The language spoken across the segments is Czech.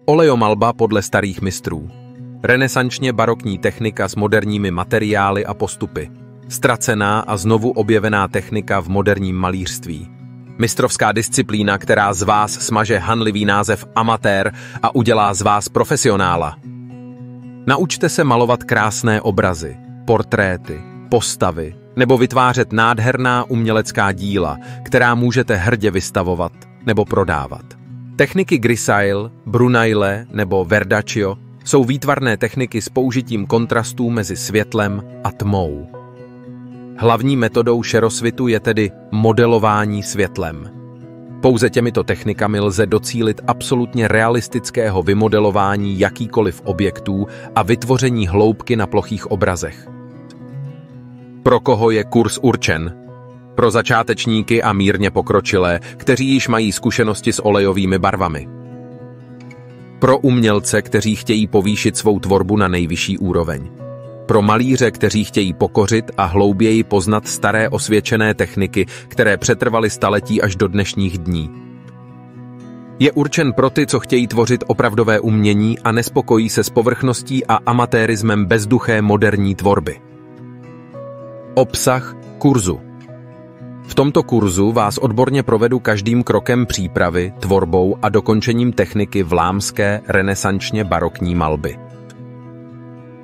Olejomalba podle starých mistrů. Renesančně barokní technika s moderními materiály a postupy. Ztracená a znovu objevená technika v moderním malířství. Mistrovská disciplína, která z vás smaže hanlivý název amatér a udělá z vás profesionála. Naučte se malovat krásné obrazy, portréty, postavy nebo vytvářet nádherná umělecká díla, která můžete hrdě vystavovat nebo prodávat. Techniky grisaille, brunaille nebo verdaccio jsou výtvarné techniky s použitím kontrastů mezi světlem a tmou. Hlavní metodou šerosvitu je tedy modelování světlem. Pouze těmito technikami lze docílit absolutně realistického vymodelování jakýkoliv objektů a vytvoření hloubky na plochých obrazech. Pro koho je kurz určen? Pro začátečníky a mírně pokročilé, kteří již mají zkušenosti s olejovými barvami. Pro umělce, kteří chtějí povýšit svou tvorbu na nejvyšší úroveň. Pro malíře, kteří chtějí pokořit a hlouběji poznat staré osvědčené techniky, které přetrvaly staletí až do dnešních dní. Je určen pro ty, co chtějí tvořit opravdové umění a nespokojí se s povrchností a amatérismem bezduché moderní tvorby. Obsah kurzu. V tomto kurzu vás odborně provedu každým krokem přípravy, tvorbou a dokončením techniky vlámské renesančně barokní malby.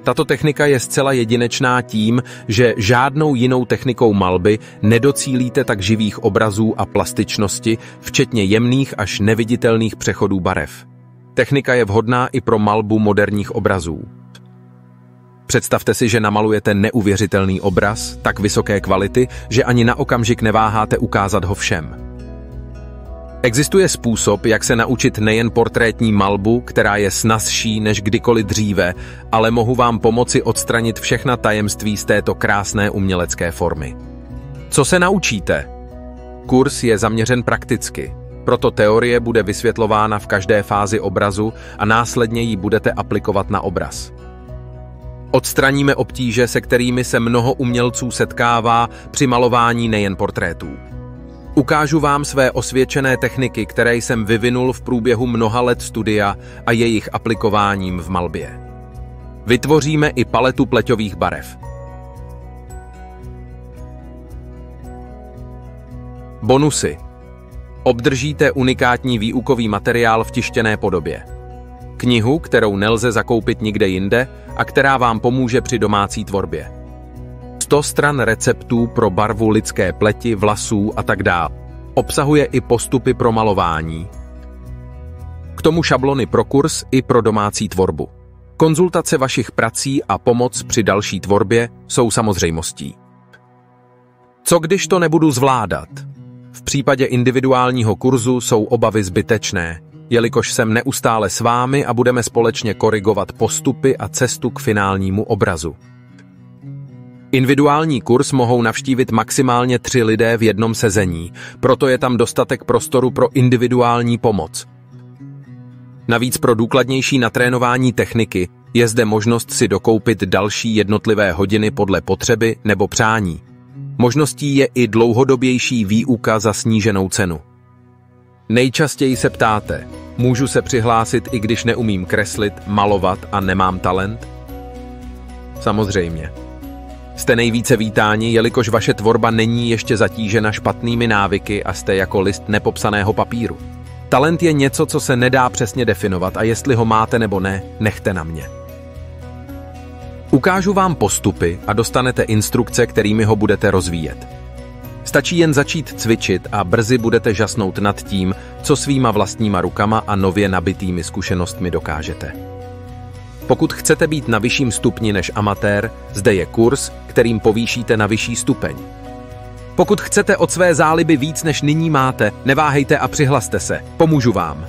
Tato technika je zcela jedinečná tím, že žádnou jinou technikou malby nedocílíte tak živých obrazů a plastičnosti, včetně jemných až neviditelných přechodů barev. Technika je vhodná i pro malbu moderních obrazů. Představte si, že namalujete neuvěřitelný obraz tak vysoké kvality, že ani na okamžik neváháte ukázat ho všem. Existuje způsob, jak se naučit nejen portrétní malbu, která je snazší než kdykoliv dříve, ale mohu vám pomoci odstranit všechna tajemství z této krásné umělecké formy. Co se naučíte? Kurz je zaměřen prakticky, proto teorie bude vysvětlována v každé fázi obrazu a následně ji budete aplikovat na obraz. Odstraníme obtíže, se kterými se mnoho umělců setkává při malování nejen portrétů. Ukážu vám své osvědčené techniky, které jsem vyvinul v průběhu mnoha let studia a jejich aplikováním v malbě. Vytvoříme i paletu pleťových barev. Bonusy. Obdržíte unikátní výukový materiál v tištěné podobě. Knihu, kterou nelze zakoupit nikde jinde a která vám pomůže při domácí tvorbě. 100 stran receptů pro barvu lidské pleti, vlasů a tak dále. Obsahuje i postupy pro malování. K tomu šablony pro kurz i pro domácí tvorbu. Konzultace vašich prací a pomoc při další tvorbě jsou samozřejmostí. Co když to nebudu zvládat? V případě individuálního kurzu jsou obavy zbytečné, jelikož jsem neustále s vámi a budeme společně korigovat postupy a cestu k finálnímu obrazu. Individuální kurz mohou navštívit maximálně 3 lidé v jednom sezení, proto je tam dostatek prostoru pro individuální pomoc. Navíc pro důkladnější natrénování techniky je zde možnost si dokoupit další jednotlivé hodiny podle potřeby nebo přání. Možností je i dlouhodobější výuka za sníženou cenu. Nejčastěji se ptáte, můžu se přihlásit, i když neumím kreslit, malovat a nemám talent? Samozřejmě. Jste nejvíce vítáni, jelikož vaše tvorba není ještě zatížena špatnými návyky a jste jako list nepopsaného papíru. Talent je něco, co se nedá přesně definovat a jestli ho máte nebo ne, nechte na mě. Ukážu vám postupy a dostanete instrukce, kterými ho budete rozvíjet. Stačí jen začít cvičit a brzy budete žasnout nad tím, co svýma vlastníma rukama a nově nabitými zkušenostmi dokážete. Pokud chcete být na vyšším stupni než amatér, zde je kurz, kterým povýšíte na vyšší stupeň. Pokud chcete od své záliby víc než nyní máte, neváhejte a přihlaste se, pomůžu vám.